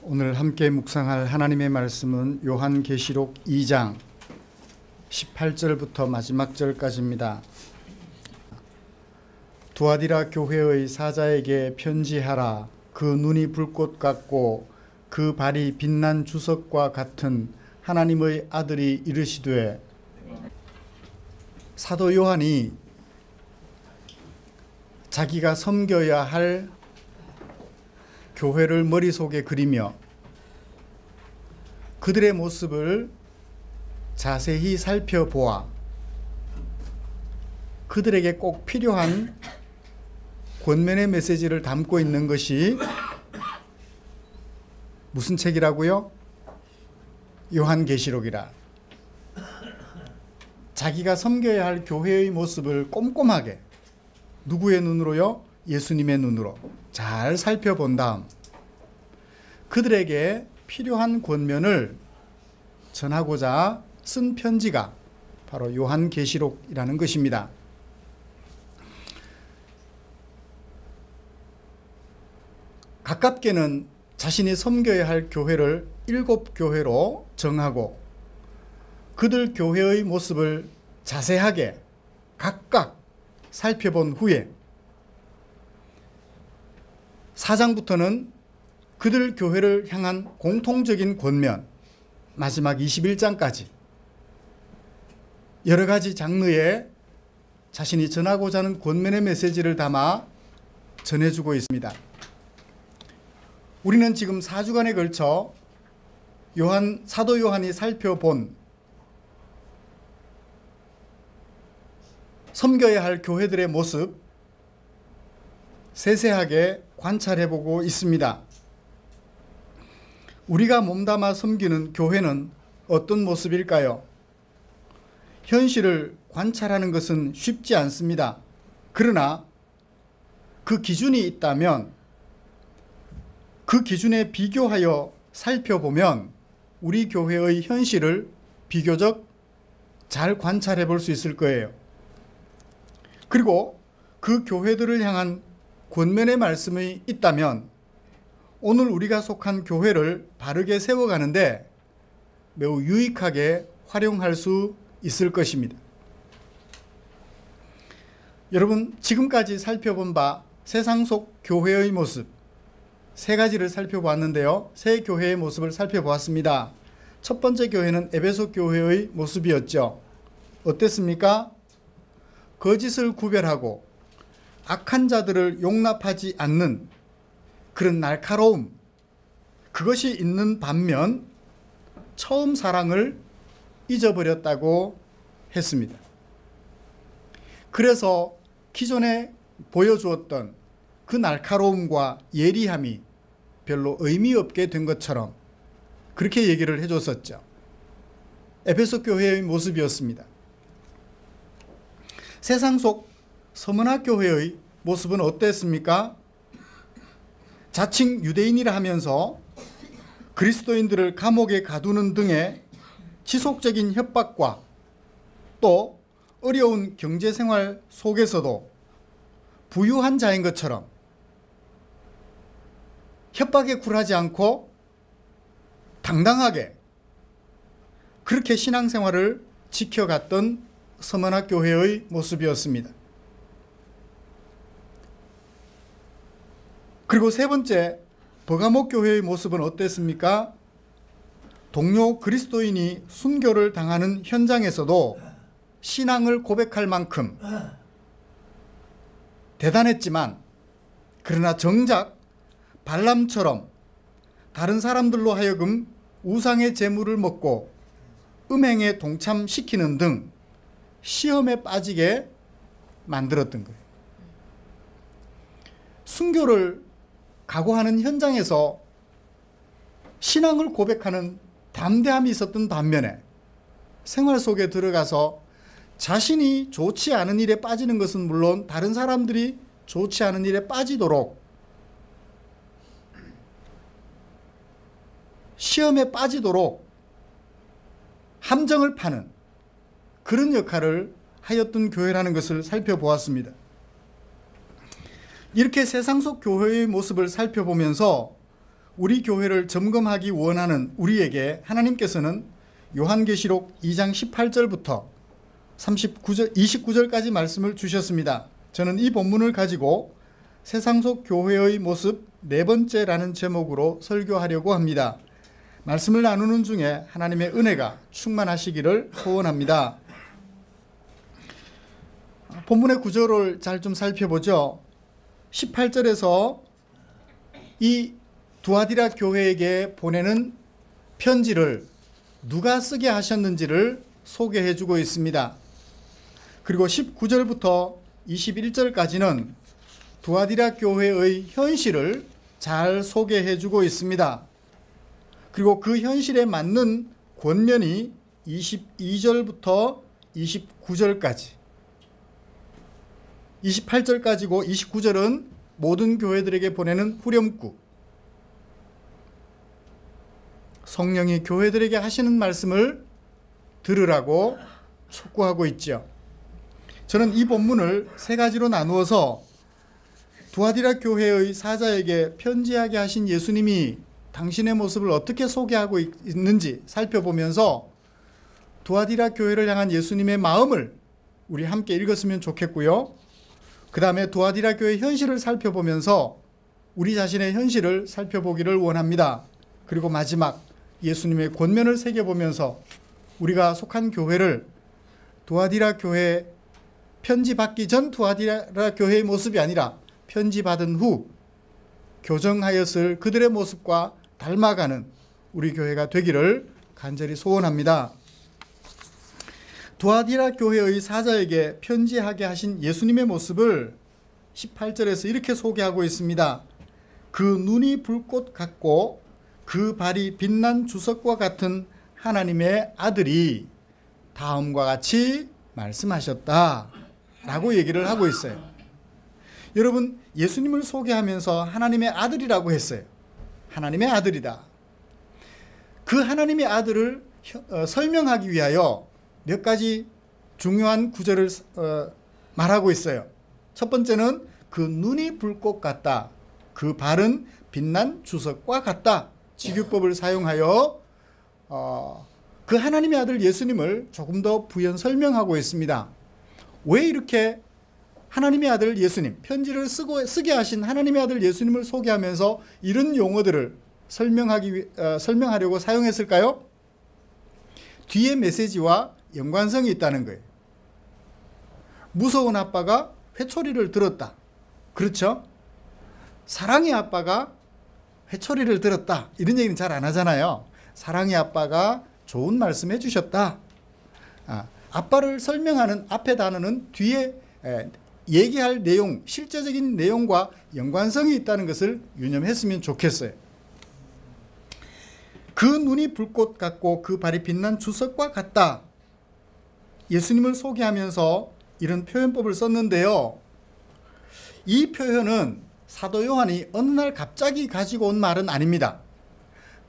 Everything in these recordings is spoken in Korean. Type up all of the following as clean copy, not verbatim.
오늘 함께 묵상할 하나님의 말씀은 요한계시록 2장 18절부터 마지막 절까지입니다. 두아디라 교회의 사자에게 편지하라. 그 눈이 불꽃 같고 그 발이 빛난 주석과 같은 하나님의 아들이 이르시되, 사도 요한이 자기가 섬겨야 할 교회를 머릿속에 그리며 그들의 모습을 자세히 살펴보아 그들에게 꼭 필요한 권면의 메시지를 담고 있는 것이 무슨 책이라고요? 요한계시록이라. 자기가 섬겨야 할 교회의 모습을 꼼꼼하게, 누구의 눈으로요? 예수님의 눈으로 잘 살펴본 다음 그들에게 필요한 권면을 전하고자 쓴 편지가 바로 요한계시록이라는 것입니다. 가깝게는 자신이 섬겨야 할 교회를 7교회로 정하고 그들 교회의 모습을 자세하게 각각 살펴본 후에 4장부터는 그들 교회를 향한 공통적인 권면, 마지막 21장까지 여러 가지 장르의 자신이 전하고자 하는 권면의 메시지를 담아 전해주고 있습니다. 우리는 지금 4주간에 걸쳐 사도 요한이 살펴본 섬겨야 할 교회들의 모습 세세하게 관찰해보고 있습니다. 우리가 몸담아 섬기는 교회는 어떤 모습일까요? 현실을 관찰하는 것은 쉽지 않습니다. 그러나 그 기준이 있다면 그 기준에 비교하여 살펴보면 우리 교회의 현실을 비교적 잘 관찰해 볼 수 있을 거예요. 그리고 그 교회들을 향한 권면의 말씀이 있다면 오늘 우리가 속한 교회를 바르게 세워가는데 매우 유익하게 활용할 수 있을 것입니다. 여러분, 지금까지 살펴본 바 세상 속 교회의 모습 3가지를 살펴보았는데요. 3 교회의 모습을 살펴보았습니다. 첫 번째 교회는 에베소 교회의 모습이었죠. 어땠습니까? 거짓을 구별하고 악한 자들을 용납하지 않는 그런 날카로움, 그것이 있는 반면 처음 사랑을 잊어버렸다고 했습니다. 그래서 기존에 보여주었던 그 날카로움과 예리함이 별로 의미 없게 된 것처럼 그렇게 얘기를 해줬었죠. 에베소 교회의 모습이었습니다. 세상 속 서문화 교회의 모습은 어땠습니까? 자칭 유대인이라 하면서 그리스도인들을 감옥에 가두는 등의 지속적인 협박과 또 어려운 경제생활 속에서도 부유한 자인 것처럼 협박에 굴하지 않고 당당하게 그렇게 신앙생활을 지켜갔던 서문화 교회의 모습이었습니다. 그리고 3번째, 버가모 교회의 모습은 어땠습니까? 동료 그리스도인이 순교를 당하는 현장에서도 신앙을 고백할 만큼 대단했지만, 그러나 정작 발람처럼 다른 사람들로 하여금 우상의 제물을 먹고 음행에 동참시키는 등 시험에 빠지게 만들었던 거예요. 순교를 각오하는 현장에서 신앙을 고백하는 담대함이 있었던 반면에 생활 속에 들어가서 자신이 좋지 않은 일에 빠지는 것은 물론 다른 사람들이 좋지 않은 일에 빠지도록 시험에 빠지도록 함정을 파는 그런 역할을 하였던 교회라는 것을 살펴보았습니다. 이렇게 세상 속 교회의 모습을 살펴보면서 우리 교회를 점검하기 원하는 우리에게 하나님께서는 요한계시록 2장 18절부터 29절까지 말씀을 주셨습니다. 저는 이 본문을 가지고 세상 속 교회의 모습 네 번째라는 제목으로 설교하려고 합니다. 말씀을 나누는 중에 하나님의 은혜가 충만하시기를 소원합니다. 본문의 구절을 잘 좀 살펴보죠. 18절에서 이 두아디라 교회에게 보내는 편지를 누가 쓰게 하셨는지를 소개해 주고 있습니다. 그리고 19절부터 21절까지는 두아디라 교회의 현실을 잘 소개해 주고 있습니다. 그리고 그 현실에 맞는 권면이 22절부터 29절까지, 28절까지고 29절은 모든 교회들에게 보내는 후렴구, 성령이 교회들에게 하시는 말씀을 들으라고 촉구하고 있죠. 저는 이 본문을 세 가지로 나누어서 두아디라 교회의 사자에게 편지하게 하신 예수님이 당신의 모습을 어떻게 소개하고 있는지 살펴보면서 두아디라 교회를 향한 예수님의 마음을 우리 함께 읽었으면 좋겠고요. 그 다음에 두아디라 교회의 현실을 살펴보면서 우리 자신의 현실을 살펴보기를 원합니다. 그리고 마지막 예수님의 권면을 새겨보면서 우리가 속한 교회를 두아디라 교회 편지 받기 전 두아디라 교회의 모습이 아니라 편지 받은 후 교정하였을 그들의 모습과 닮아가는 우리 교회가 되기를 간절히 소원합니다. 두아디라 교회의 사자에게 편지하게 하신 예수님의 모습을 18절에서 이렇게 소개하고 있습니다. 그 눈이 불꽃 같고 그 발이 빛난 주석과 같은 하나님의 아들이 다음과 같이 말씀하셨다 라고 얘기를 하고 있어요. 여러분, 예수님을 소개하면서 하나님의 아들이라고 했어요. 하나님의 아들이다. 그 하나님의 아들을 설명하기 위하여 몇 가지 중요한 구절을 말하고 있어요. 첫 번째는 그 눈이 불꽃 같다. 그 발은 빛난 주석과 같다. 직유법을 사용하여 그 하나님의 아들 예수님을 조금 더 부연 설명하고 있습니다. 왜 이렇게 하나님의 아들 예수님, 편지를 쓰게 하신 하나님의 아들 예수님을 소개하면서 이런 용어들을 설명하려고 사용했을까요? 뒤에 메시지와 연관성이 있다는 거예요. 무서운 아빠가 회초리를 들었다. 그렇죠? 사랑의 아빠가 회초리를 들었다. 이런 얘기는 잘 안 하잖아요. 사랑의 아빠가 좋은 말씀 해주셨다. 아빠를 설명하는 앞에 단어는 뒤에 얘기할 내용, 실제적인 내용과 연관성이 있다는 것을 유념했으면 좋겠어요. 그 눈이 불꽃 같고 그 발이 빛난 주석과 같다. 예수님을 소개하면서 이런 표현법을 썼는데요. 이 표현은 사도 요한이 어느 날 갑자기 가지고 온 말은 아닙니다.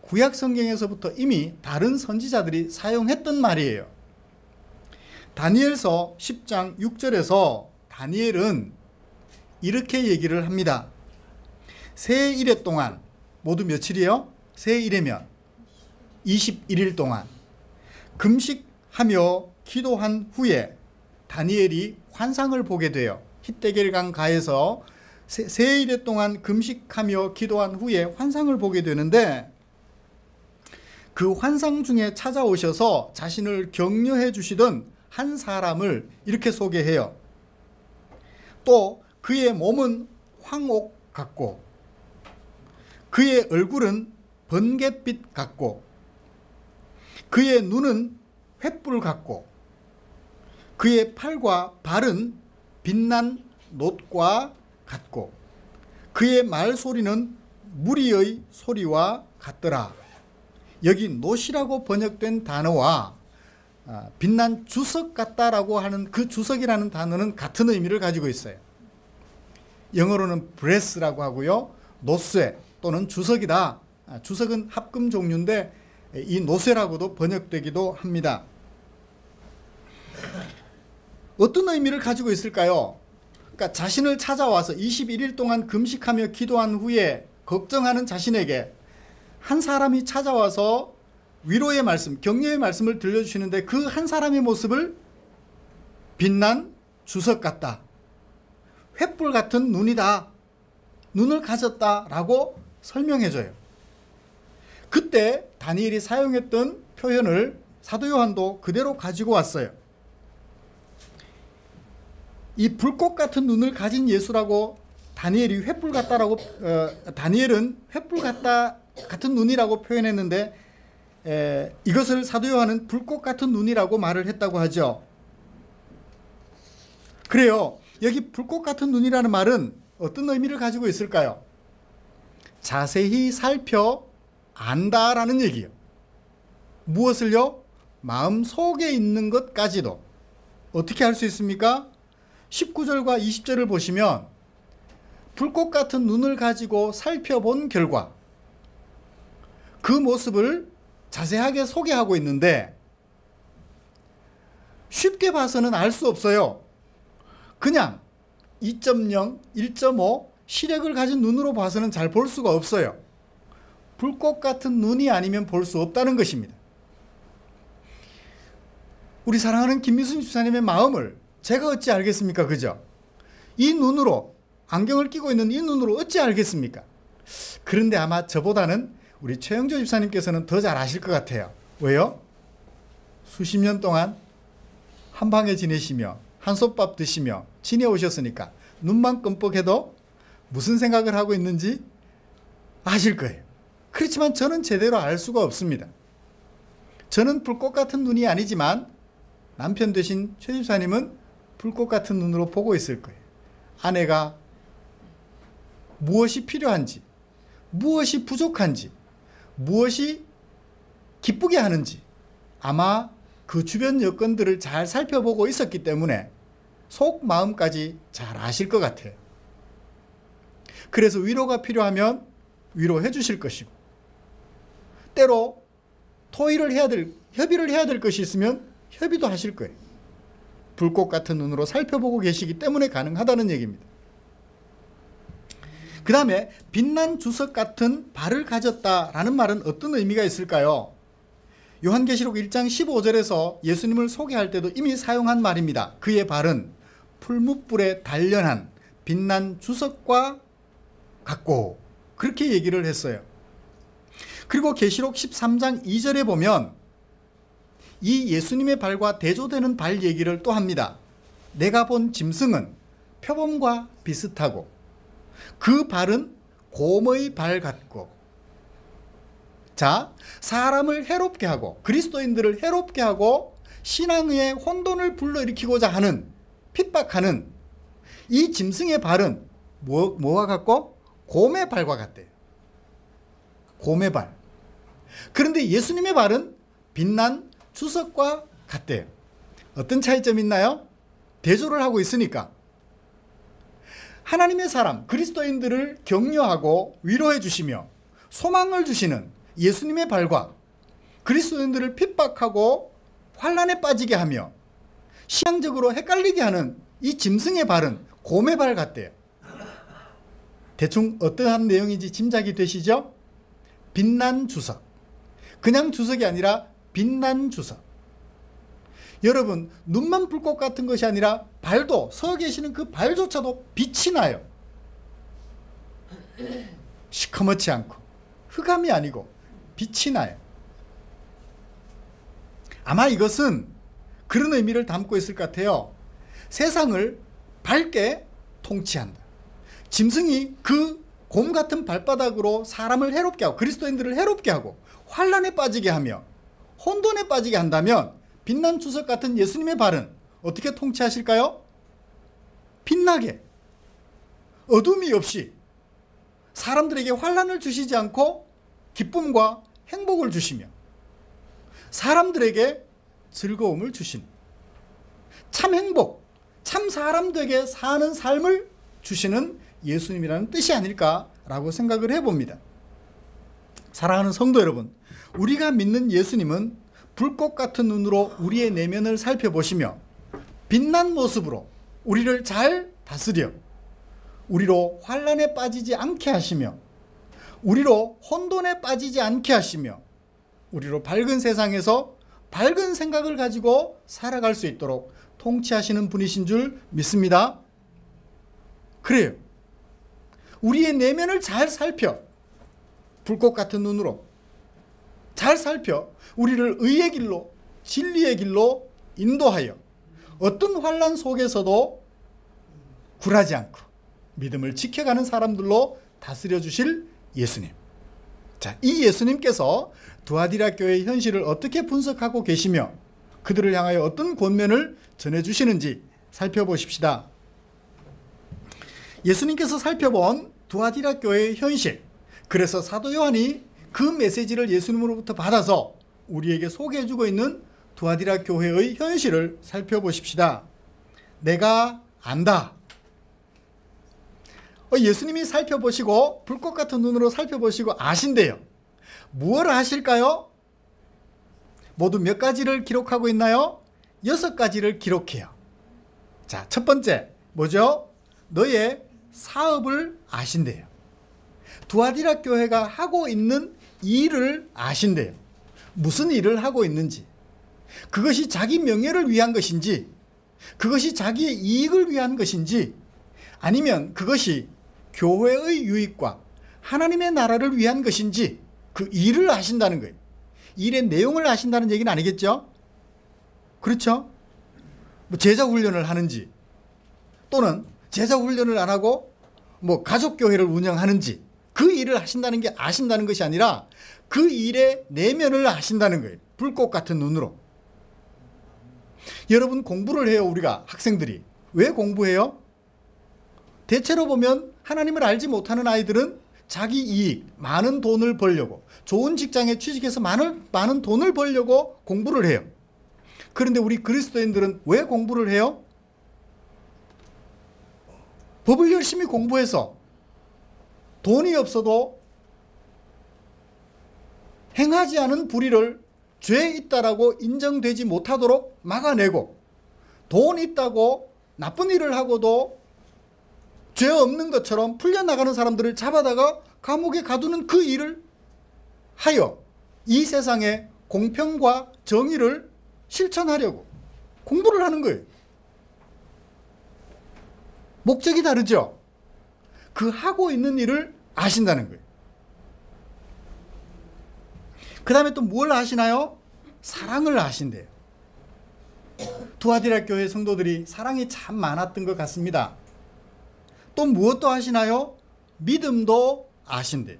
구약 성경에서부터 이미 다른 선지자들이 사용했던 말이에요. 다니엘서 10장 6절에서 다니엘은 이렇게 얘기를 합니다. 새 일해 동안, 모두 며칠이요? 새 일이면 21일 동안 금식하며 기도한 후에 다니엘이 환상을 보게 돼요. hitdegel강 가에서 새 일해 동안 금식하며 기도한 후에 환상을 보게 되는데, 그 환상 중에 찾아오셔서 자신을 격려해 주시던 한 사람을 이렇게 소개해요. 또 그의 몸은 황옥 같고 그의 얼굴은 번갯빛 같고 그의 눈은 횃불 같고 그의 팔과 발은 빛난 놋과 같고 그의 말소리는 무리의 소리와 같더라. 여기 놋이라고 번역된 단어와 빛난 주석 같다라고 하는 그 주석이라는 단어는 같은 의미를 가지고 있어요. 영어로는 브레스라고 하고요. 노쇠 또는 주석이다. 주석은 합금 종류인데 이 노쇠라고도 번역되기도 합니다. 어떤 의미를 가지고 있을까요? 그러니까 자신을 찾아와서 21일 동안 금식하며 기도한 후에 걱정하는 자신에게 한 사람이 찾아와서 위로의 말씀, 격려의 말씀을 들려주시는데 그 한 사람의 모습을 빛난 주석 같다, 횃불 같은 눈이다, 눈을 가졌다라고 설명해줘요. 그때 다니엘이 사용했던 표현을 사도 요한도 그대로 가지고 왔어요. 이 불꽃 같은 눈을 가진 예수라고 다니엘은 횃불 같은 눈이라고 표현했는데 이것을 사도 요한은 불꽃 같은 눈이라고 말을 했다고 하죠. 그래요. 여기 불꽃 같은 눈이라는 말은 어떤 의미를 가지고 있을까요? 자세히 살펴 안다라는 얘기예요. 무엇을요? 마음 속에 있는 것까지도. 어떻게 할 수 있습니까? 19절과 20절을 보시면 불꽃 같은 눈을 가지고 살펴본 결과 그 모습을 자세하게 소개하고 있는데 쉽게 봐서는 알 수 없어요. 그냥 2.0, 1.5 시력을 가진 눈으로 봐서는 잘 볼 수가 없어요. 불꽃 같은 눈이 아니면 볼 수 없다는 것입니다. 우리 사랑하는 김미순 집사님의 마음을 제가 어찌 알겠습니까? 그죠? 이 눈으로, 안경을 끼고 있는 이 눈으로 어찌 알겠습니까? 그런데 아마 저보다는 우리 최영조 집사님께서는 더 잘 아실 것 같아요. 왜요? 수십 년 동안 한 방에 지내시며 한솥밥 드시며 지내오셨으니까 눈만 끔뻑해도 무슨 생각을 하고 있는지 아실 거예요. 그렇지만 저는 제대로 알 수가 없습니다. 저는 불꽃 같은 눈이 아니지만 남편 되신 최 집사님은 불꽃 같은 눈으로 보고 있을 거예요. 아내가 무엇이 필요한지, 무엇이 부족한지, 무엇이 기쁘게 하는지 아마 그 주변 여건들을 잘 살펴보고 있었기 때문에 속 마음까지 잘 아실 것 같아요. 그래서 위로가 필요하면 위로해 주실 것이고, 때로 협의를 해야 될 것이 있으면 협의도 하실 거예요. 불꽃 같은 눈으로 살펴보고 계시기 때문에 가능하다는 얘기입니다. 그 다음에 빛난 주석 같은 발을 가졌다라는 말은 어떤 의미가 있을까요? 요한계시록 1장 15절에서 예수님을 소개할 때도 이미 사용한 말입니다. 그의 발은 풀무불에 단련한 빛난 주석과 같고, 그렇게 얘기를 했어요. 그리고 계시록 13장 2절에 보면 이 예수님의 발과 대조되는 발 얘기를 또 합니다. 내가 본 짐승은 표범과 비슷하고 그 발은 곰의 발 같고. 자, 사람을 해롭게 하고 그리스도인들을 해롭게 하고 신앙의 혼돈을 불러일으키고자 하는, 핍박하는 이 짐승의 발은 뭐와 같고? 곰의 발과 같대요. 곰의 발. 그런데 예수님의 발은 빛난 주석과 같대요. 어떤 차이점이 있나요? 대조를 하고 있으니까. 하나님의 사람, 그리스도인들을 격려하고 위로해 주시며 소망을 주시는 예수님의 발과 그리스도인들을 핍박하고 환난에 빠지게 하며 신앙적으로 헷갈리게 하는 이 짐승의 발은 곰의 발 같대요. 대충 어떠한 내용인지 짐작이 되시죠? 빛난 주석. 그냥 주석이 아니라 빛난 주석. 여러분, 눈만 불꽃 같은 것이 아니라 발도, 서 계시는 그 발조차도 빛이 나요. 시커멓지 않고 흑암이 아니고 빛이 나요. 아마 이것은 그런 의미를 담고 있을 것 같아요. 세상을 밝게 통치한다. 짐승이 그 곰 같은 발바닥으로 사람을 해롭게 하고 그리스도인들을 해롭게 하고 환난에 빠지게 하며 혼돈에 빠지게 한다면 빛난 주석 같은 예수님의 발은 어떻게 통치하실까요? 빛나게, 어둠이 없이 사람들에게 환난을 주시지 않고 기쁨과 행복을 주시며 사람들에게 즐거움을 주신, 참 행복, 참 사람들에게 사는 삶을 주시는 예수님이라는 뜻이 아닐까라고 생각을 해봅니다. 사랑하는 성도 여러분, 우리가 믿는 예수님은 불꽃 같은 눈으로 우리의 내면을 살펴보시며 빛난 모습으로 우리를 잘 다스려 우리로 환난에 빠지지 않게 하시며 우리로 혼돈에 빠지지 않게 하시며 우리로 밝은 세상에서 밝은 생각을 가지고 살아갈 수 있도록 통치하시는 분이신 줄 믿습니다. 그래요. 우리의 내면을 잘 살펴, 불꽃 같은 눈으로 잘 살펴 우리를 의의 길로, 진리의 길로 인도하여 어떤 환난 속에서도 굴하지 않고 믿음을 지켜가는 사람들로 다스려 주실 예수님. 자, 이 예수님께서 두아디라 교회의 현실을 어떻게 분석하고 계시며 그들을 향하여 어떤 권면을 전해주시는지 살펴보십시다. 예수님께서 살펴본 두아디라 교회의 현실, 그래서 사도 요한이 그 메시지를 예수님으로부터 받아서 우리에게 소개해주고 있는 두아디라 교회의 현실을 살펴보십시다. 내가 안다. 예수님이 살펴보시고 불꽃 같은 눈으로 살펴보시고 아신대요. 무엇을 하실까요? 모두 몇 가지를 기록하고 있나요? 6가지를 기록해요. 자, 첫 번째 뭐죠? 너의 사업을 아신대요. 두아디라 교회가 하고 있는 일을 아신대요. 무슨 일을 하고 있는지, 그것이 자기 명예를 위한 것인지, 그것이 자기의 이익을 위한 것인지, 아니면 그것이 교회의 유익과 하나님의 나라를 위한 것인지 그 일을 아신다는 거예요. 일의 내용을 아신다는 얘기는 아니겠죠? 그렇죠? 뭐 제자 훈련을 하는지, 또는 제자 훈련을 안 하고 뭐 가족교회를 운영하는지 그 일을 하신다는 게 아신다는 것이 아니라 그 일의 내면을 아신다는 거예요. 불꽃 같은 눈으로. 여러분, 공부를 해요. 우리가 학생들이 왜 공부해요? 대체로 보면 하나님을 알지 못하는 아이들은 자기 이익, 많은 돈을 벌려고, 좋은 직장에 취직해서 많은 돈을 벌려고 공부를 해요. 그런데 우리 그리스도인들은 왜 공부를 해요? 법을 열심히 공부해서 돈이 없어도 행하지 않은 불의를 죄 있다라고 인정되지 못하도록 막아내고, 돈 있다고 나쁜 일을 하고도 죄 없는 것처럼 풀려나가는 사람들을 잡아다가 감옥에 가두는 그 일을 하여 이 세상에 공평과 정의를 실천하려고 공부를 하는 거예요. 목적이 다르죠? 그 하고 있는 일을 아신다는 거예요. 그 다음에 또 뭘 아시나요? 사랑을 아신대요. 두아디라 교회 성도들이 사랑이 참 많았던 것 같습니다. 또 무엇도 아시나요? 믿음도 아신대요.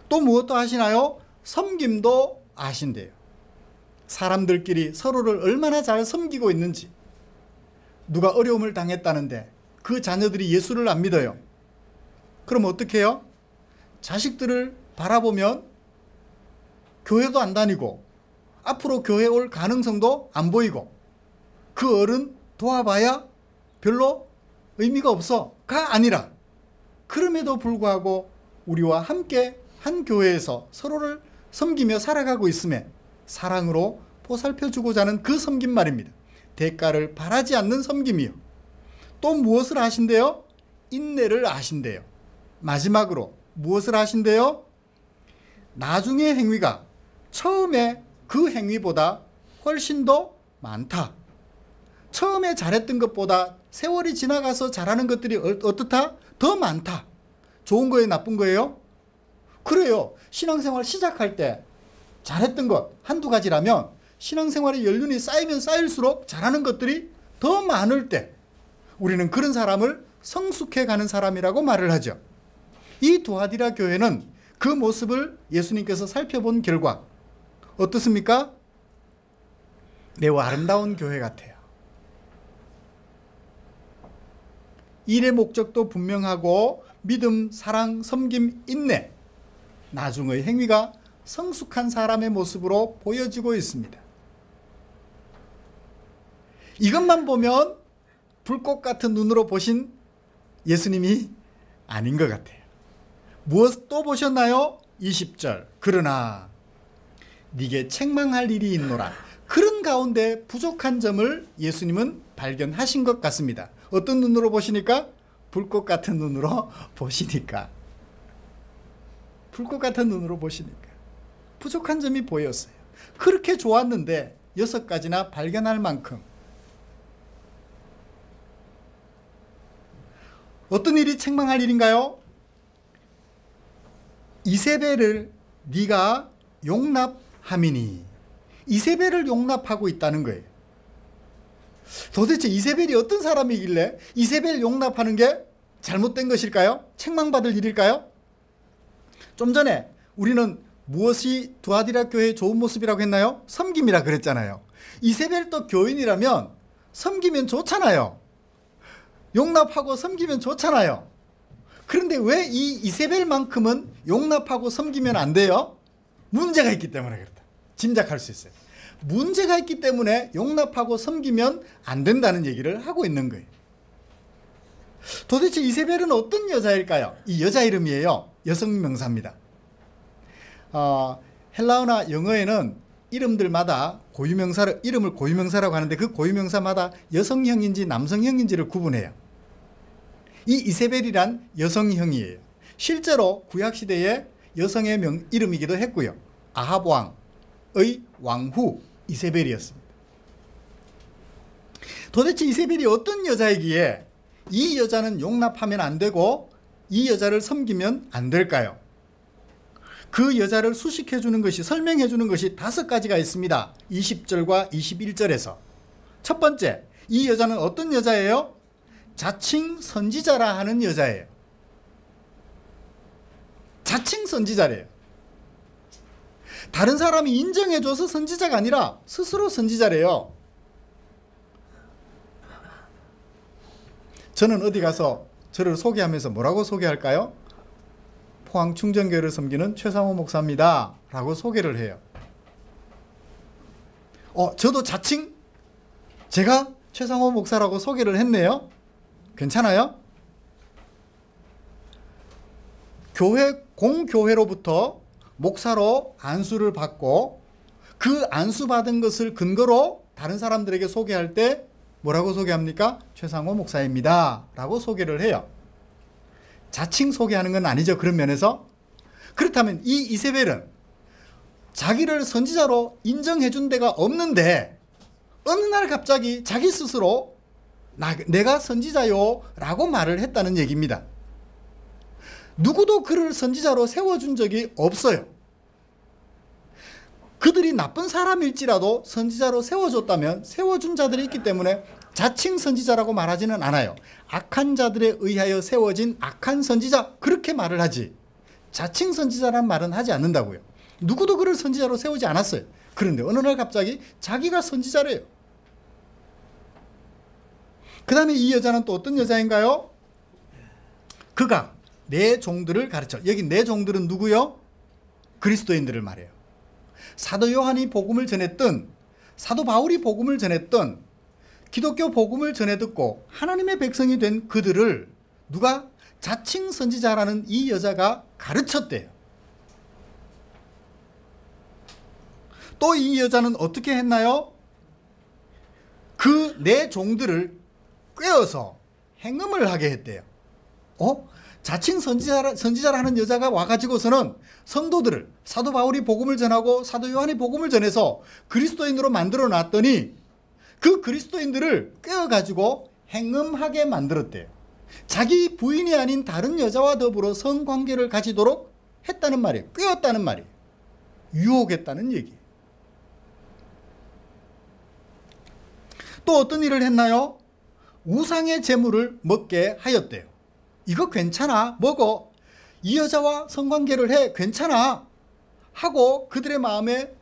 또 무엇도 아시나요? 섬김도 아신대요. 사람들끼리 서로를 얼마나 잘 섬기고 있는지. 누가 어려움을 당했다는데 그 자녀들이 예수를 안 믿어요. 그럼 어떻게 해요? 자식들을 바라보면 교회도 안 다니고 앞으로 교회 올 가능성도 안 보이고 그 어른 도와봐야 별로 의미가 없어가 아니라, 그럼에도 불구하고 우리와 함께 한 교회에서 서로를 섬기며 살아가고 있음에 사랑으로 보살펴주고자 하는 그 섬김 말입니다. 대가를 바라지 않는 섬김이요. 또 무엇을 아신대요? 인내를 아신대요. 마지막으로 무엇을 아신대요? 나중의 행위가 처음에 그 행위보다 훨씬 더 많다. 처음에 잘했던 것보다 세월이 지나가서 잘하는 것들이 어떻다? 더 많다. 좋은 거예요? 나쁜 거예요? 그래요. 신앙생활 시작할 때 잘했던 것 한두 가지라면 신앙생활의 연륜이 쌓이면 쌓일수록 잘하는 것들이 더 많을 때 우리는 그런 사람을 성숙해 가는 사람이라고 말을 하죠. 이 두아디라 교회는 그 모습을 예수님께서 살펴본 결과 어떻습니까? 매우 아름다운 교회 같아요. 일의 목적도 분명하고 믿음, 사랑, 섬김, 인내, 나중의 행위가 성숙한 사람의 모습으로 보여지고 있습니다. 이것만 보면 불꽃 같은 눈으로 보신 예수님이 아닌 것 같아요. 무엇 또 보셨나요? 20절. 그러나 네게 책망할 일이 있노라. 그런 가운데 부족한 점을 예수님은 발견하신 것 같습니다. 어떤 눈으로 보시니까? 불꽃 같은 눈으로 보시니까. 불꽃 같은 눈으로 보시니까 부족한 점이 보였어요. 그렇게 좋았는데 6가지나 발견할 만큼. 어떤 일이 책망할 일인가요? 이세벨을 네가 용납함이니. 이세벨을 용납하고 있다는 거예요. 도대체 이세벨이 어떤 사람이길래 이세벨 용납하는 게 잘못된 것일까요? 책망받을 일일까요? 좀 전에 우리는 무엇이 두아디라 교회의 좋은 모습이라고 했나요? 섬김이라 그랬잖아요. 이세벨도 교인이라면 섬기면 좋잖아요. 용납하고 섬기면 좋잖아요. 그런데 왜 이 이세벨만큼은 용납하고 섬기면 안 돼요? 문제가 있기 때문에 그렇다. 짐작할 수 있어요. 문제가 있기 때문에 용납하고 섬기면 안 된다는 얘기를 하고 있는 거예요. 도대체 이세벨은 어떤 여자일까요? 이 여자 이름이에요. 여성 명사입니다. 헬라어나 영어에는 이름들마다 고유명사를, 이름을 고유명사라고 하는데 그 고유명사마다 여성형인지 남성형인지를 구분해요. 이 이세벨이란 여성형이에요. 실제로 구약시대의 여성의 이름이기도 했고요. 아합 왕의 왕후 이세벨이었습니다. 도대체 이세벨이 어떤 여자이기에 이 여자는 용납하면 안 되고 이 여자를 섬기면 안 될까요? 그 여자를 수식해 주는 것이, 설명해 주는 것이 5가지가 있습니다. 20절과 21절에서. 첫 번째, 이 여자는 어떤 여자예요? 자칭 선지자라 하는 여자예요. 자칭 선지자래요. 다른 사람이 인정해 줘서 선지자가 아니라 스스로 선지자래요. 저는 어디 가서 저를 소개하면서 뭐라고 소개할까요? 포항 충정교회를 섬기는 최상호 목사입니다 라고 소개를 해요. 저도 자칭 제가 최상호 목사라고 소개를 했네요. 괜찮아요? 교회, 공교회로부터 목사로 안수를 받고 그 안수받은 것을 근거로 다른 사람들에게 소개할 때 뭐라고 소개합니까? 최상호 목사입니다 라고 소개를 해요. 자칭 소개하는 건 아니죠. 그런 면에서. 그렇다면 이 이세벨은 자기를 선지자로 인정해 준 데가 없는데 어느 날 갑자기 자기 스스로 내가 선지자요 라고 말을 했다는 얘기입니다. 누구도 그를 선지자로 세워준 적이 없어요. 그들이 나쁜 사람일지라도 선지자로 세워줬다면 세워준 자들이 있기 때문에 자칭 선지자라고 말하지는 않아요. 악한 자들에 의하여 세워진 악한 선지자, 그렇게 말을 하지 자칭 선지자란 말은 하지 않는다고요. 누구도 그를 선지자로 세우지 않았어요. 그런데 어느 날 갑자기 자기가 선지자래요. 그 다음에 이 여자는 또 어떤 여자인가요? 그가 내 종들을 가르쳐. 여기 내 종들은 누구요? 그리스도인들을 말해요. 사도 요한이 복음을 전했던, 사도 바울이 복음을 전했던, 기독교 복음을 전해 듣고 하나님의 백성이 된 그들을 누가? 자칭 선지자라는 이 여자가 가르쳤대요. 또 이 여자는 어떻게 했나요? 그 내 종들을 꿰어서 행음을 하게 했대요. 자칭 선지자라는 여자가 와가지고서는 성도들을, 사도 바울이 복음을 전하고 사도 요한이 복음을 전해서 그리스도인으로 만들어 놨더니 그 그리스도인들을 꿰어가지고 행음하게 만들었대요. 자기 부인이 아닌 다른 여자와 더불어 성관계를 가지도록 했다는 말이에요. 꿰었다는 말이에요. 유혹했다는 얘기예요. 또 어떤 일을 했나요? 우상의 제물을 먹게 하였대요. 이거 괜찮아, 먹어. 이 여자와 성관계를 해, 괜찮아 하고 그들의 마음에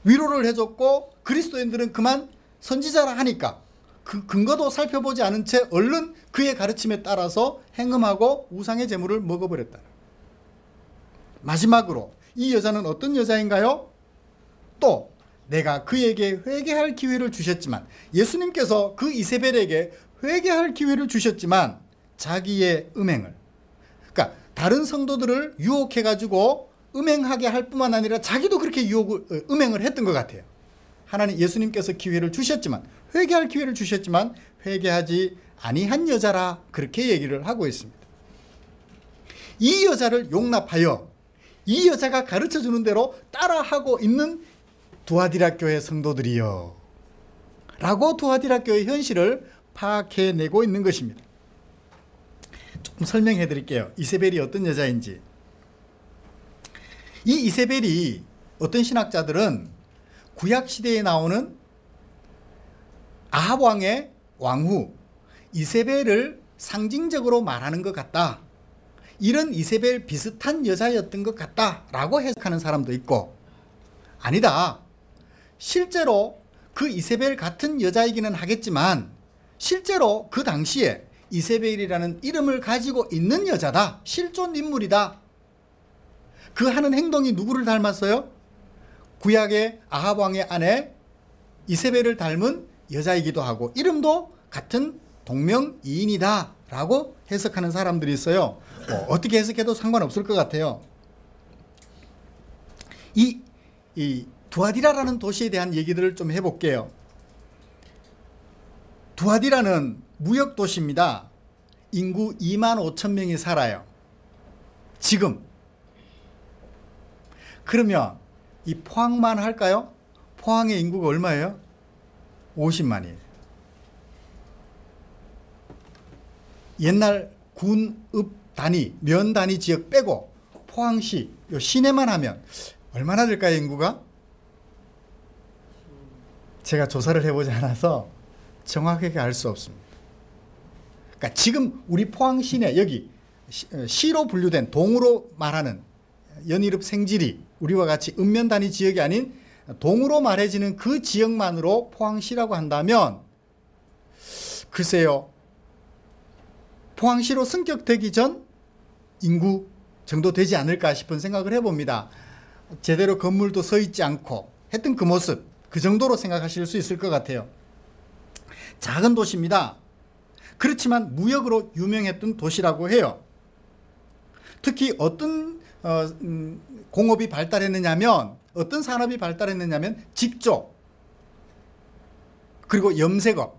위로를 해줬고, 그리스도인들은 그만 선지자라 하니까 그 근거도 살펴보지 않은 채 얼른 그의 가르침에 따라서 행음하고 우상의 제물을 먹어버렸다. 마지막으로 이 여자는 어떤 여자인가요? 또 내가 그에게 회개할 기회를 주셨지만, 예수님께서 그 이세벨에게 회개할 기회를 주셨지만 자기의 음행을, 그러니까 다른 성도들을 유혹해가지고 음행하게 할 뿐만 아니라 자기도 그렇게 음행을 했던 것 같아요. 하나님, 예수님께서 기회를 주셨지만, 회개할 기회를 주셨지만 회개하지 아니한 여자라, 그렇게 얘기를 하고 있습니다. 이 여자를 용납하여 이 여자가 가르쳐주는 대로 따라하고 있는 두아디라 교회 성도들이여 라고 두아디라 교회 현실을 파악해내고 있는 것입니다. 조금 설명해 드릴게요. 이세벨이 어떤 여자인지. 이 이세벨이 어떤 신학자들은 구약시대에 나오는 아합 왕의 왕후 이세벨을 상징적으로 말하는 것 같다. 이런 이세벨 비슷한 여자였던 것 같다라고 해석하는 사람도 있고, 아니다, 실제로 그 이세벨 같은 여자이기는 하겠지만 실제로 그 당시에 이세벨이라는 이름을 가지고 있는 여자다, 실존 인물이다. 그 하는 행동이 누구를 닮았어요? 구약의 아합 왕의 아내 이세벨을 닮은 여자이기도 하고 이름도 같은 동명이인이다 라고 해석하는 사람들이 있어요. 어떻게 해석해도 상관없을 것 같아요. 이 두아디라라는 도시에 대한 얘기들을 좀 해볼게요. 두아디라는 무역도시입니다. 인구 2만 5천 명이 살아요. 지금. 그러면 이 포항만 할까요? 포항의 인구가 얼마예요? 50만이에요. 옛날 군, 읍 단위, 면 단위 지역 빼고 포항시, 요 시내만 하면 얼마나 될까요, 인구가? 제가 조사를 해보지 않아서 정확하게 알 수 없습니다. 그러니까 지금 우리 포항 시내, 여기 시로 분류된 동으로 말하는 연이읍 생지리, 우리와 같이 읍면 단위 지역이 아닌 동으로 말해지는 그 지역만으로 포항시라고 한다면 글쎄요, 포항시로 승격되기 전 인구 정도 되지 않을까 싶은 생각을 해봅니다. 제대로 건물도 서 있지 않고 했던 그 모습, 그 정도로 생각하실 수 있을 것 같아요. 작은 도시입니다. 그렇지만 무역으로 유명했던 도시라고 해요. 특히 어떤 공업이 발달했느냐면, 어떤 산업이 발달했느냐면 직조, 그리고 염색업,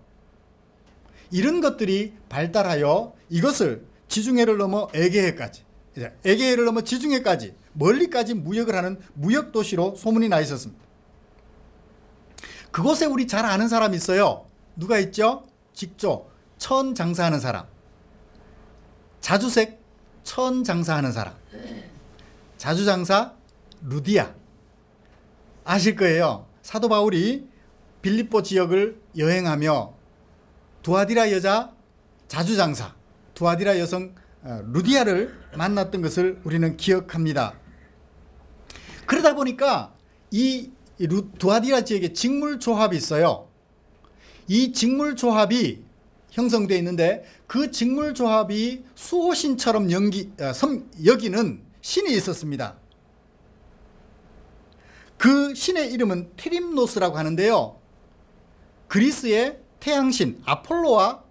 이런 것들이 발달하여 이것을 지중해를 넘어 에게해까지, 에게해를 넘어 지중해까지 멀리까지 무역을 하는 무역도시로 소문이 나 있었습니다. 그곳에 우리 잘 아는 사람이 있어요. 누가 있죠? 직조, 천 장사하는 사람. 자주색, 천 장사하는 사람. 자주장사, 루디아. 아실 거예요. 사도 바울이 빌립보 지역을 여행하며 두아디라 여자 자주장사, 두아디라 여성 루디아를 만났던 것을 우리는 기억합니다. 그러다 보니까 이 두아디라 지역에 직물조합이 있어요. 이 직물조합이 형성되어 있는데 그 직물조합이 수호신처럼 여기는 신이 있었습니다. 그 신의 이름은 티림노스라고 하는데요, 그리스의 태양신 아폴로와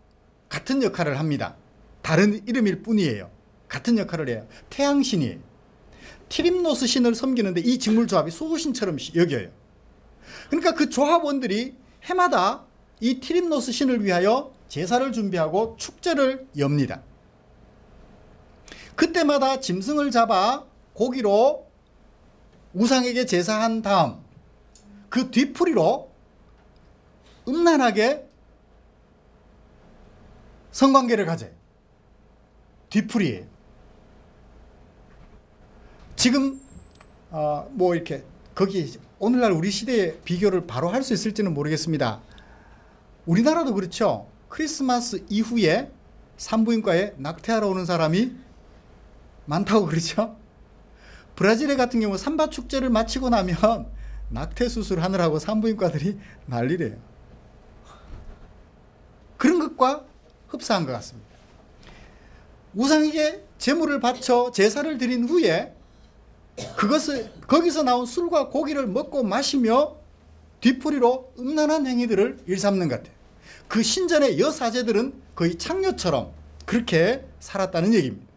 같은 역할을 합니다. 다른 이름일 뿐이에요. 같은 역할을 해요. 태양신이에요. 티림노스 신을 섬기는데 이 직물조합이 수호신처럼 여겨요. 그러니까 그 조합원들이 해마다 이 티림노스 신을 위하여 제사를 준비하고 축제를 엽니다. 그때마다 짐승을 잡아 고기로 우상에게 제사한 다음 그 뒤풀이로 음란하게 성관계를 가져요. 뒤풀이에요. 지금 뭐 이렇게 거기 오늘날 우리 시대에 비교를 바로 할 수 있을지는 모르겠습니다. 우리나라도 그렇죠. 크리스마스 이후에 산부인과에 낙태하러 오는 사람이 많다고 그러죠. 브라질에 같은 경우 삼바 축제를 마치고 나면 낙태 수술을 하느라고 산부인과들이 난리래요. 그런 것과 흡사한 것 같습니다. 우상에게 제물을 바쳐 제사를 드린 후에 거기서 나온 술과 고기를 먹고 마시며 뒤풀이로 음란한 행위들을 일삼는 것 같아요. 그 신전의 여사제들은 거의 창녀처럼 그렇게 살았다는 얘기입니다.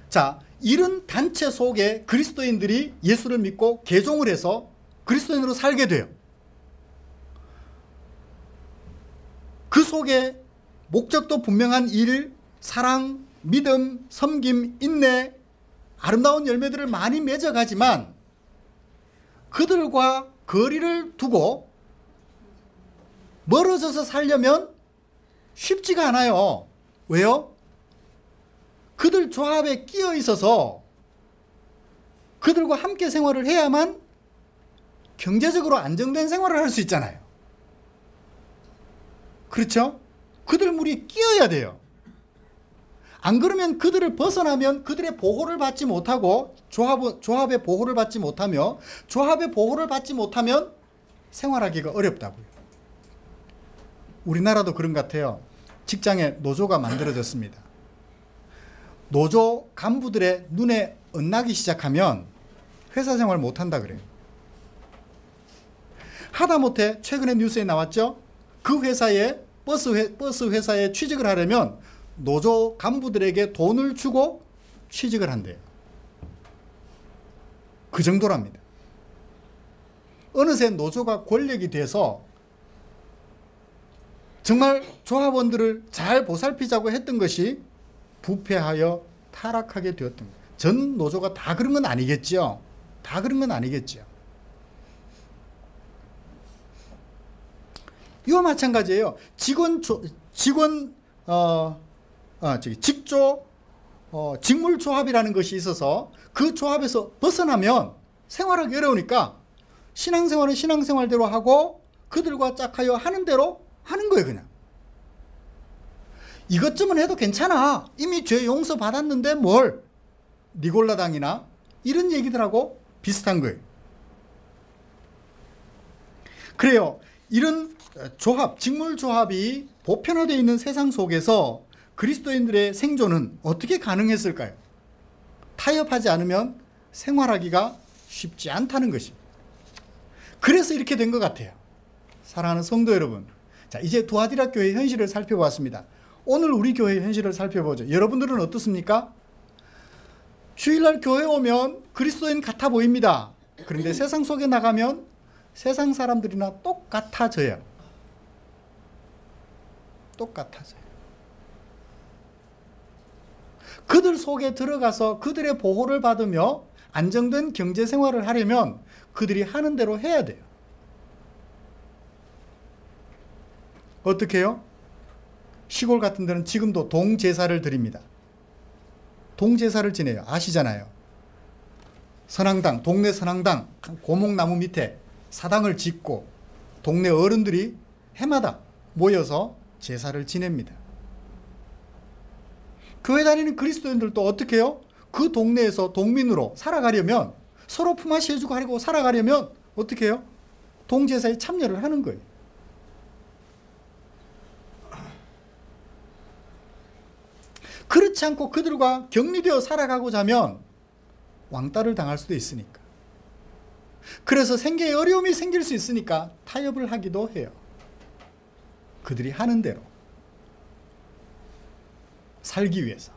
자, 이런 단체 속에 그리스도인들이 예수를 믿고 개종을 해서 그리스도인으로 살게 돼요. 그 속에 목적도 분명한 일, 사랑, 믿음, 섬김, 인내, 아름다운 열매들을 많이 맺어가지만 그들과 거리를 두고 멀어져서 살려면 쉽지가 않아요. 왜요? 그들 조합에 끼어 있어서 그들과 함께 생활을 해야만 경제적으로 안정된 생활을 할 수 있잖아요. 그렇죠? 그들 무리에 끼어야 돼요. 안 그러면 그들을 벗어나면 그들의 보호를 받지 못하고 조합의 보호를 받지 못하며 조합의 보호를 받지 못하면 생활하기가 어렵다고요. 우리나라도 그런 것 같아요. 직장에 노조가 만들어졌습니다. 노조 간부들의 눈에 엇나기 시작하면 회사 생활 못한다 그래요. 하다못해 최근에 뉴스에 나왔죠. 그 회사에 버스 회사에 취직을 하려면 노조 간부들에게 돈을 주고 취직을 한대요. 그 정도랍니다. 어느새 노조가 권력이 돼서 정말 조합원들을 잘 보살피자고 했던 것이 부패하여 타락하게 되었던 거예요. 전 노조가 다 그런 건 아니겠죠. 다 그런 건 아니겠죠. 이와 마찬가지예요. 직물조합이라는 것이 있어서 그 조합에서 벗어나면 생활하기 어려우니까 신앙생활은 신앙생활대로 하고 그들과 짝하여 하는 대로 하는 거예요. 그냥 이것쯤은 해도 괜찮아, 이미 죄 용서 받았는데 뭘, 니골라당이나 이런 얘기들하고 비슷한 거예요. 그래요. 이런 조합, 직물조합이 보편화되어 있는 세상 속에서 그리스도인들의 생존은 어떻게 가능했을까요? 타협하지 않으면 생활하기가 쉽지 않다는 것입니다. 그래서 이렇게 된 것 같아요. 사랑하는 성도 여러분, 자, 이제 두아디라 교회의 현실을 살펴보았습니다. 오늘 우리 교회의 현실을 살펴보죠. 여러분들은 어떻습니까? 주일날 교회 오면 그리스도인 같아 보입니다. 그런데 세상 속에 나가면 세상 사람들이나 똑같아져요. 똑같아져요. 그들 속에 들어가서 그들의 보호를 받으며 안정된 경제 생활을 하려면 그들이 하는 대로 해야 돼요. 어떻게 해요? 시골 같은 데는 지금도 동제사를 드립니다. 동제사를 지내요. 아시잖아요. 선앙당, 동네 선앙당, 고목나무 밑에 사당을 짓고 동네 어른들이 해마다 모여서 제사를 지냅니다. 교회 다니는 그리스도인들도 어떻게 해요? 그 동네에서 동민으로 살아가려면, 서로 품앗이 해주고 하고 살아가려면 어떻게 해요? 동제사에 참여를 하는 거예요. 그렇지 않고 그들과 격리되어 살아가고자 하면 왕따를 당할 수도 있으니까. 그래서 생계에 어려움이 생길 수 있으니까 타협을 하기도 해요. 그들이 하는 대로 살기 위해서.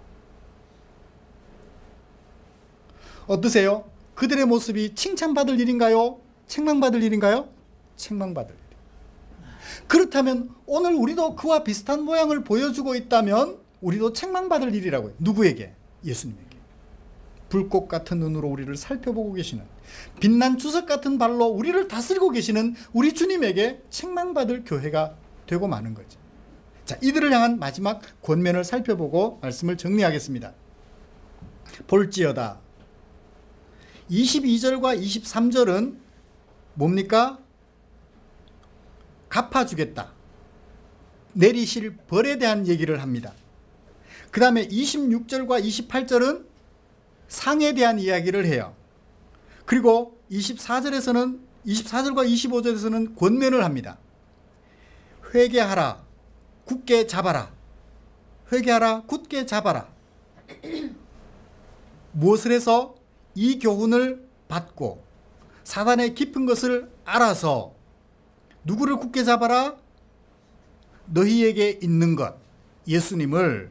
어떠세요? 그들의 모습이 칭찬받을 일인가요? 책망받을 일인가요? 책망받을 일. 그렇다면 오늘 우리도 그와 비슷한 모양을 보여주고 있다면 우리도 책망받을 일이라고요. 누구에게? 예수님에게. 불꽃 같은 눈으로 우리를 살펴보고 계시는, 빛난 주석 같은 발로 우리를 다스리고 계시는 우리 주님에게 책망받을 교회가 되고 마는 거죠. 자, 이들을 향한 마지막 권면을 살펴보고 말씀을 정리하겠습니다. 볼지어다. 22절과 23절은 뭡니까? 갚아주겠다. 내리실 벌에 대한 얘기를 합니다. 그 다음에 26절과 28절은 상에 대한 이야기를 해요. 그리고 24절과 25절에서는 권면을 합니다. 회개하라, 굳게 잡아라. 회개하라, 굳게 잡아라. 무엇을 해서? 이 교훈을 받고 사단의 깊은 것을 알아서 누구를 굳게 잡아라? 너희에게 있는 것, 예수님을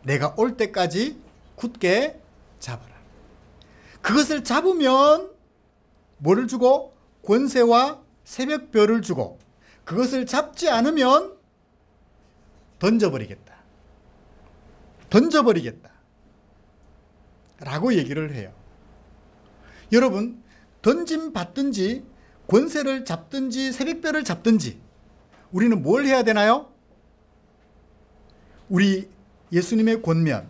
내가 올 때까지 굳게 잡아라. 그것을 잡으면 뭐를 주고? 권세와 새벽별을 주고, 그것을 잡지 않으면 던져버리겠다. 던져버리겠다 라고 얘기를 해요. 여러분, 던짐 받든지 권세를 잡든지 새벽별을 잡든지 우리는 뭘 해야 되나요? 우리 예수님의 권면,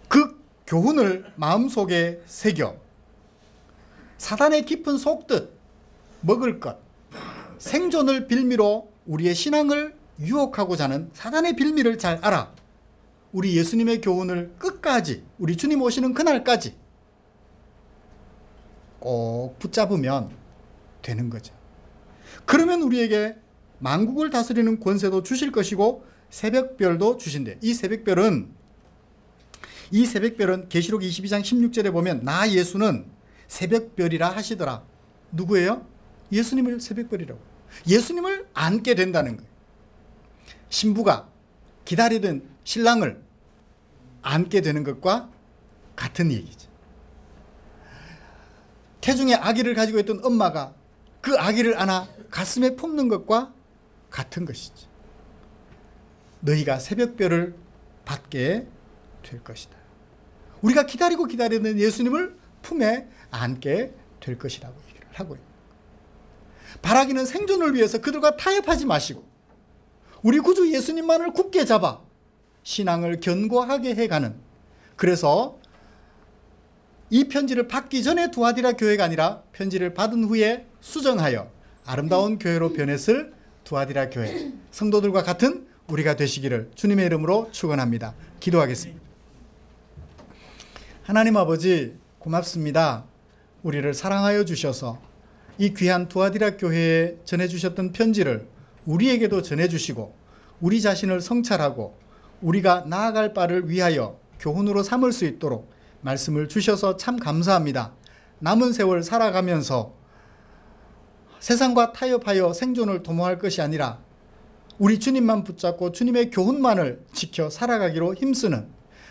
그 교훈을 마음속에 새겨 사단의 깊은 속뜻, 먹을 것, 생존을 빌미로 우리의 신앙을 유혹하고자 하는 사단의 빌미를 잘 알아 우리 예수님의 교훈을 끝까지, 우리 주님 오시는 그날까지 꼭 붙잡으면 되는 거죠. 그러면 우리에게 만국을 다스리는 권세도 주실 것이고 새벽별도 주신대. 이 새벽별은 계시록 22장 16절에 보면 나 예수는 새벽별이라 하시더라. 누구예요? 예수님을 새벽별이라고. 예수님을 안게 된다는 거예요. 신부가 기다리던 신랑을 안게 되는 것과 같은 얘기죠. 태중에 아기를 가지고 있던 엄마가 그 아기를 안아 가슴에 품는 것과 같은 것이죠. 너희가 새벽별을 받게 될 것이다. 우리가 기다리는 예수님을 품에 안게 될 것이라고 얘기를 하고 있습니다. 바라기는 생존을 위해서 그들과 타협하지 마시고 우리 구주 예수님만을 굳게 잡아 신앙을 견고하게 해가는, 그래서 이 편지를 받기 전에 두아디라 교회가 아니라 편지를 받은 후에 수정하여 아름다운 교회로 변했을 두아디라 교회 성도들과 같은 우리가 되시기를 주님의 이름으로 축원합니다. 기도하겠습니다. 하나님 아버지, 고맙습니다. 우리를 사랑하여 주셔서 이 귀한 두아디라 교회에 전해주셨던 편지를 우리에게도 전해주시고 우리 자신을 성찰하고 우리가 나아갈 바를 위하여 교훈으로 삼을 수 있도록 말씀을 주셔서 참 감사합니다. 남은 세월 살아가면서 세상과 타협하여 생존을 도모할 것이 아니라 우리 주님만 붙잡고 주님의 교훈만을 지켜 살아가기로 힘쓰는,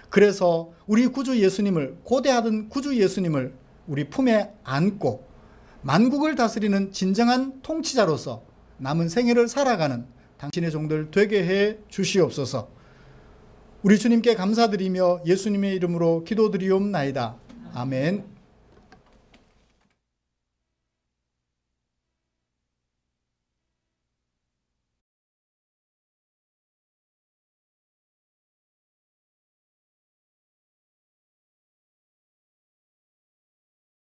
그래서 우리 구주 예수님을, 고대하던 구주 예수님을 우리 품에 안고 만국을 다스리는 진정한 통치자로서 남은 생애를 살아가는 당신의 종들 되게 해 주시옵소서. 우리 주님께 감사드리며 예수님의 이름으로 기도드리옵나이다. 아멘.